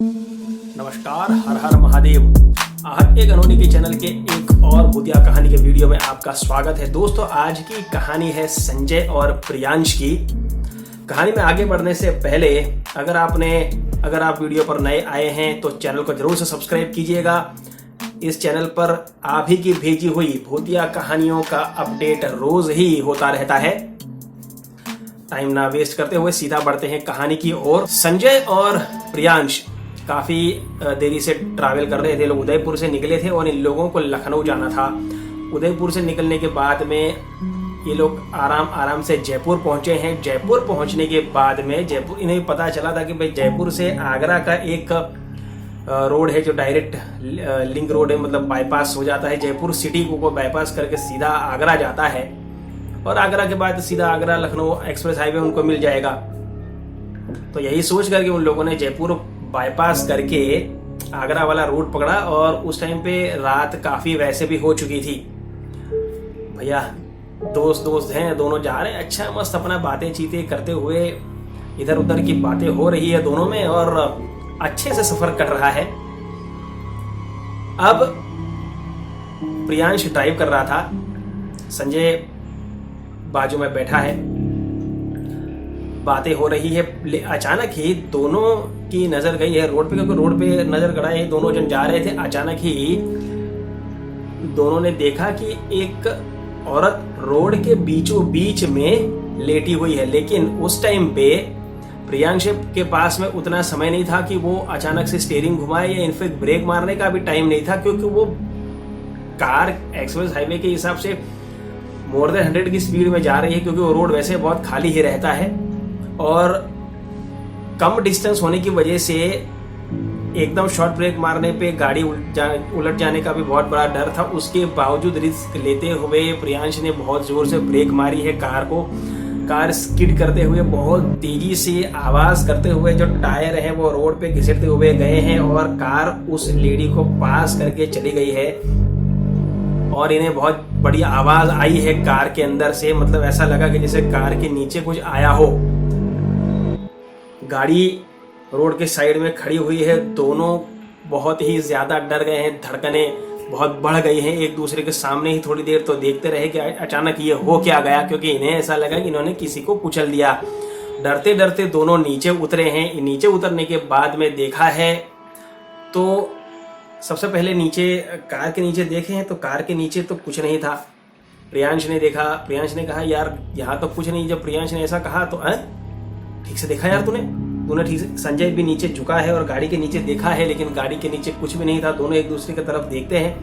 नमस्कार, हर हर महादेव। आहट एक अनोनी के चैनल के एक और भूतिया कहानी के वीडियो में आपका स्वागत है। दोस्तों, आज की कहानी है संजय और प्रियांश की। कहानी में आगे बढ़ने से पहले अगर आप वीडियो पर नए आए हैं तो चैनल को जरूर से सब्सक्राइब कीजिएगा। इस चैनल पर आप ही की भेजी हुई भूतिया कहानियों का अपडेट रोज ही होता रहता है। टाइम ना वेस्ट करते हुए सीधा बढ़ते हैं कहानी की ओर। संजय और प्रियांश काफी देरी से ट्रैवल कर रहे थे। लोग उदयपुर से निकले थे और इन लोगों को लखनऊ जाना था। उदयपुर से निकलने के बाद में ये लोग आराम से जयपुर पहुंचे हैं। जयपुर पहुंचने के बाद में इन्हें पता चला था कि भाई जयपुर से आगरा का एक रोड है जो डायरेक्ट लिंक रोड है, मतलब बाईपास हो जाता है। जयपुर सिटी को बाईपास करके सीधा आगरा जाता है और आगरा के बाद सीधा आगरा लखनऊ एक्सप्रेस हाईवे उनको मिल जाएगा। तो यही सोच करके उन लोगों ने जयपुर बाईपास करके आगरा वाला रूट पकड़ा और उस टाइम पे रात काफी वैसे भी हो चुकी थी। भैया दोस्त हैं, दोनों जा रहे हैं अच्छा मस्त अपना बातें चीतें करते हुए, इधर उधर की बातें हो रही है दोनों में और अच्छे से सफर कट रहा है। अब प्रियांश ड्राइव कर रहा था, संजय बाजू में बैठा है, बातें हो रही है। अचानक ही दोनों की नजर गई है रोड पे, क्योंकि रोड पे नजर गड़ा है, दोनों जन जा रहे थे। अचानक ही दोनों ने देखा कि एक औरत रोड के बीचों बीच में लेटी हुई है। लेकिन उस टाइम पे प्रियांश के पास में उतना समय नहीं था कि वो अचानक से स्टीयरिंग घुमाए या इनफैक्ट ब्रेक मारने का भी टाइम नहीं था, क्योंकि वो कार एक्सप्रेस हाईवे के हिसाब से मोर देन 100 की स्पीड में जा रही है, क्योंकि वो रोड वैसे बहुत खाली ही रहता है और कम डिस्टेंस होने की वजह से एकदम शॉर्ट ब्रेक मारने पे गाड़ी उलट जाने का भी बहुत बड़ा डर था। उसके बावजूद रिस्क लेते हुए प्रियांश ने बहुत जोर से ब्रेक मारी है कार को। कार स्किड करते हुए बहुत तेजी से आवाज करते हुए जो टायर है वो रोड पे घिसटते हुए गए हैं और कार उस लेडी को पास करके चली गई है और इन्हें बहुत बड़ी आवाज आई है कार के अंदर से। मतलब ऐसा लगा कि जैसे कार के नीचे कुछ आया हो। गाड़ी रोड के साइड में खड़ी हुई है, दोनों बहुत ही ज्यादा डर गए हैं, धड़कनें बहुत बढ़ गई हैं एक दूसरे के सामने ही। थोड़ी देर तो देखते रहे कि अचानक ये हो क्या गया, क्योंकि इन्हें ऐसा लगा कि इन्होंने किसी को कुचल दिया। डरते डरते दोनों नीचे उतरे हैं। नीचे उतरने के बाद में देखा है तो सबसे पहले नीचे कार के नीचे देखे हैं तो कार के नीचे तो कुछ नहीं था। प्रियांश ने देखा, प्रियांश ने कहा यार यहाँ तो कुछ नहीं। जब प्रियांश ने ऐसा कहा तो ठीक से देखा यार तूने ठीक से। संजय भी नीचे झुका है और गाड़ी के नीचे देखा है, लेकिन गाड़ी के नीचे कुछ भी नहीं था। दोनों एक दूसरे की तरफ देखते हैं,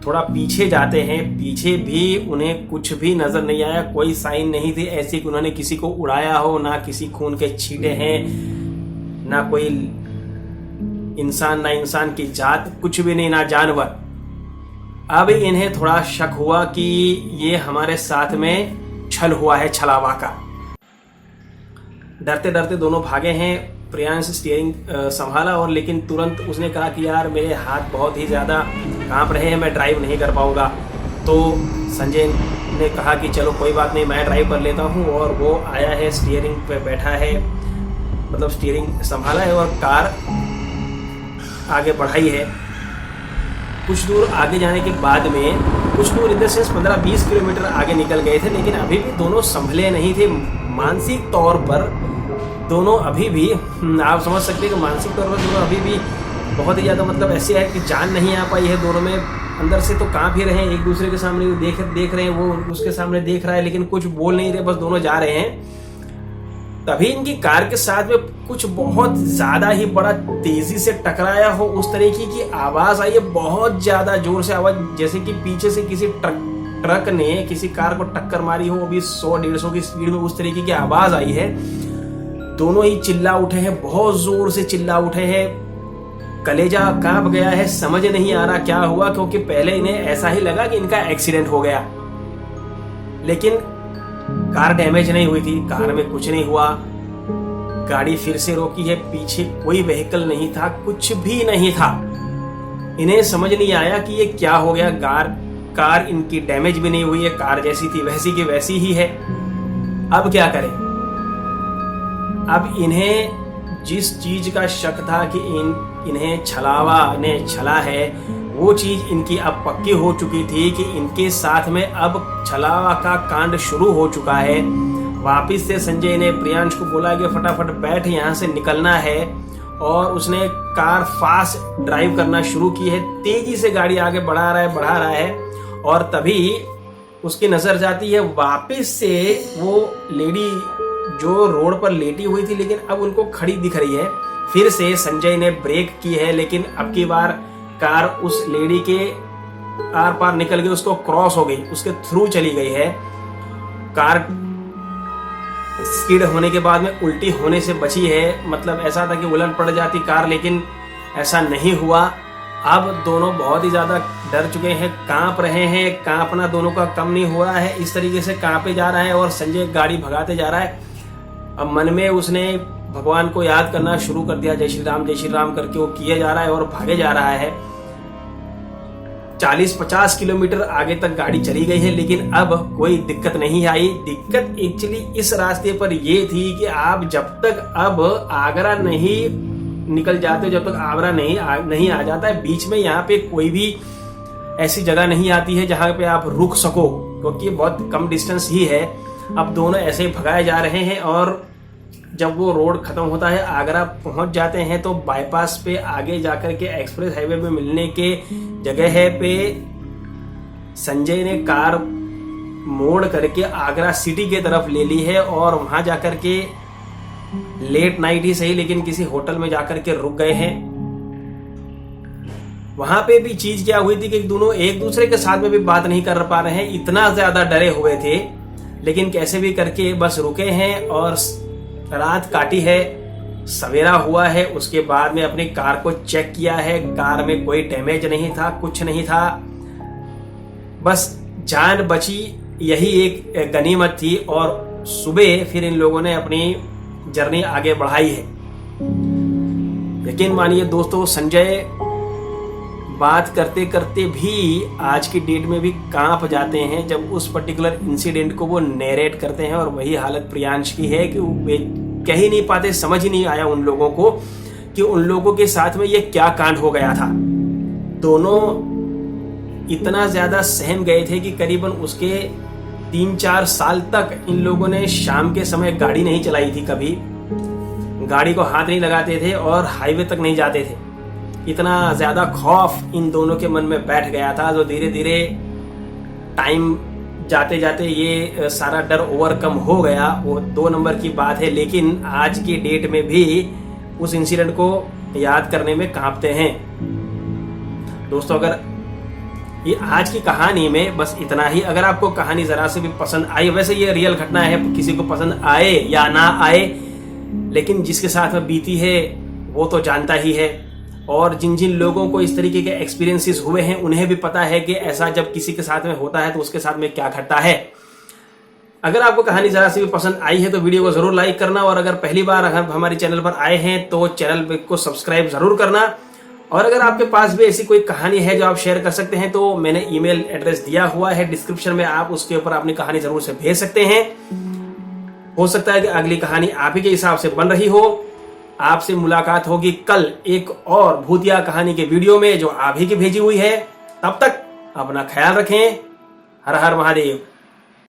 थोड़ा पीछे जाते हैं, पीछे भी उन्हें कुछ भी नजर नहीं आया। कोई साइन नहीं थी ऐसी कि उन्होंने किसी को उड़ाया हो, ना किसी खून के छींटे हैं, ना कोई इंसान, ना इंसान की जात, कुछ भी नहीं, ना जानवर। अब इन्हें थोड़ा शक हुआ कि ये हमारे साथ में छल हुआ है, छलावा का। डरते डरते दोनों भागे हैं। प्रियांश स्टीयरिंग संभाला और लेकिन तुरंत उसने कहा कि यार मेरे हाथ बहुत ही ज़्यादा कांप रहे हैं, मैं ड्राइव नहीं कर पाऊंगा। तो संजय ने कहा कि चलो कोई बात नहीं, मैं ड्राइव कर लेता हूं। और वो आया है, स्टीयरिंग पे बैठा है, मतलब स्टीयरिंग संभाला है और कार आगे बढ़ाई है। कुछ दूर आगे जाने के बाद में, कुछ दूर इन द सेंस 15-20 किलोमीटर आगे निकल गए थे, लेकिन अभी भी दोनों संभले नहीं थे। मानसिक तौर पर दोनों अभी भी, आप समझ सकते हैं कि मानसिक तौर पर दोनों अभी भी बहुत ही ज़्यादा, मतलब ऐसे है कि जान नहीं आ पाई है दोनों में। अंदर से तो कांप ही रहे हैं, एक दूसरे के सामने देख रहे हैं, वो उसके सामने देख रहा है, लेकिन कुछ बोल नहीं रहे, बस दोनों जा रहे हैं। तभी इनकी कार के साथ में कुछ बहुत ज्यादा ही बड़ा तेजी से टकराया हो, उस तरीके की आवाज आई है, बहुत ज्यादा जोर से आवाज, जैसे कि पीछे से किसी ट्रक ने किसी कार को टक्कर मारी हो, अभी 100-150 की स्पीड में, उस तरीके की आवाज आई है। दोनों ही चिल्ला उठे हैं, बहुत जोर से चिल्ला उठे हैं, कलेजा कांप गया है, समझ नहीं आ रहा क्या हुआ, क्योंकि पहले इन्हें ऐसा ही लगा कि इनका एक्सीडेंट हो गया, लेकिन कार डैमेज नहीं हुई थी, कार में कुछ नहीं हुआ। गाड़ी फिर से रोकी है, पीछे कोई व्हीकल नहीं था, कुछ भी नहीं था। इन्हें समझ नहीं आया कि ये क्या हो गया। कार इनकी डैमेज भी नहीं हुई है, कार जैसी थी वैसी की वैसी ही है। अब क्या करें? अब इन्हें जिस चीज का शक था कि इन्हें छलावा ने छला है, वो चीज इनकी अब पक्की हो चुकी थी कि इनके साथ में अब छलावा का कांड शुरू हो चुका है। वापिस से संजय ने प्रियांश को बोला कि फटाफट बैठ, यहाँ से निकलना है, और उसने कार फास्ट ड्राइव करना शुरू की है। तेजी से गाड़ी आगे बढ़ा रहा है और तभी उसकी नजर जाती है वापस से वो लेडी जो रोड पर लेटी हुई थी, लेकिन अब उनको खड़ी दिख रही है। फिर से संजय ने ब्रेक की है, लेकिन अब की बार कार उस लेडी के आर पार निकल गई, उसको क्रॉस हो गई, उसके थ्रू चली गई है। कार स्किड होने के बाद में उल्टी होने से बची है। मतलब ऐसा था कि उलट पड़ जाती कार, लेकिन ऐसा नहीं हुआ। अब दोनों बहुत ही ज्यादा डर चुके हैं, कांप रहे हैं। कांपना दोनों का कम नहीं हो रहा है, इस तरीके से कांपे जा रहा है और संजय गाड़ी भगाते जा रहा है। अब मन में उसने भगवान को याद करना शुरू कर दिया, जय श्री राम करके वो किया जा रहा है और भागे जा रहा है। 40-50 किलोमीटर आगे तक गाड़ी चली गई है, लेकिन अब कोई दिक्कत नहीं आई। दिक्कत एक्चुअली इस रास्ते पर ये थी कि आप जब तक अब आगरा नहीं निकल जाते, जब तक आगरा नहीं आ जाता है, बीच में यहाँ पे कोई भी ऐसी जगह नहीं आती है जहाँ पे आप रुक सको, क्योंकि बहुत कम डिस्टेंस ही है। अब दोनों ऐसे ही भगाए जा रहे हैं और जब वो रोड खत्म होता है, आगरा पहुंच जाते हैं, तो बाईपास पे आगे जाकर के एक्सप्रेस हाईवे पे मिलने के जगह पे संजय ने कार मोड़ करके आगरा सिटी के तरफ ले ली है और वहां जाकर के लेट नाइट ही सही, लेकिन किसी होटल में जाकर के रुक गए हैं। वहां पे भी चीज क्या हुई थी कि दोनों एक दूसरे के साथ में भी बात नहीं कर पा रहे हैं, इतना ज्यादा डरे हुए थे, लेकिन कैसे भी करके बस रुके हैं और रात काटी है। सवेरा हुआ है, उसके बाद में अपनी कार को चेक किया है, कार में कोई डैमेज नहीं था, कुछ नहीं था, बस जान बची, यही एक गनीमत थी। और सुबह फिर इन लोगों ने अपनी जर्नी आगे बढ़ाई है। यकीन मानिए दोस्तों, संजय बात करते करते भी आज की डेट में भी कांप जाते हैं जब उस पर्टिकुलर इंसिडेंट को वो नरेट करते हैं। और वही हालत प्रियांश की है कि वे कह ही नहीं पाते, समझ ही नहीं आया उन लोगों को कि उन लोगों के साथ में ये क्या कांड हो गया था। दोनों इतना ज्यादा सहम गए थे कि करीबन उसके 3-4 साल तक इन लोगों ने शाम के समय गाड़ी नहीं चलाई थी, कभी गाड़ी को हाथ नहीं लगाते थे और हाईवे तक नहीं जाते थे। इतना ज्यादा खौफ इन दोनों के मन में बैठ गया था, जो धीरे धीरे टाइम जाते जाते ये सारा डर ओवरकम हो गया, वो 2 नंबर की बात है। लेकिन आज की डेट में भी उस इंसिडेंट को याद करने में कांपते हैं। दोस्तों, अगर ये आज की कहानी में बस इतना ही। अगर आपको कहानी जरा से भी पसंद आई, वैसे ये रियल घटना है, किसी को पसंद आए या ना आए, लेकिन जिसके साथ में बीती है वो तो जानता ही है। और जिन जिन लोगों को इस तरीके के एक्सपीरियंसेस हुए हैं, उन्हें भी पता है कि ऐसा जब किसी के साथ में होता है तो उसके साथ में क्या घटता है। अगर आपको कहानी जरा सी भी पसंद आई है तो वीडियो को जरूर लाइक करना, और अगर पहली बार अगर हमारे चैनल पर आए हैं तो चैनल को सब्सक्राइब जरूर करना। और अगर आपके पास भी ऐसी कोई कहानी है जो आप शेयर कर सकते हैं, तो मैंने ईमेल एड्रेस दिया हुआ है डिस्क्रिप्शन में, आप उसके ऊपर अपनी कहानी जरूर से भेज सकते हैं। हो सकता है कि अगली कहानी आप ही के हिसाब से बन रही हो। आपसे मुलाकात होगी कल एक और भूतिया कहानी के वीडियो में जो आप ही की भेजी हुई है। तब तक अपना ख्याल रखें। हर हर महादेव।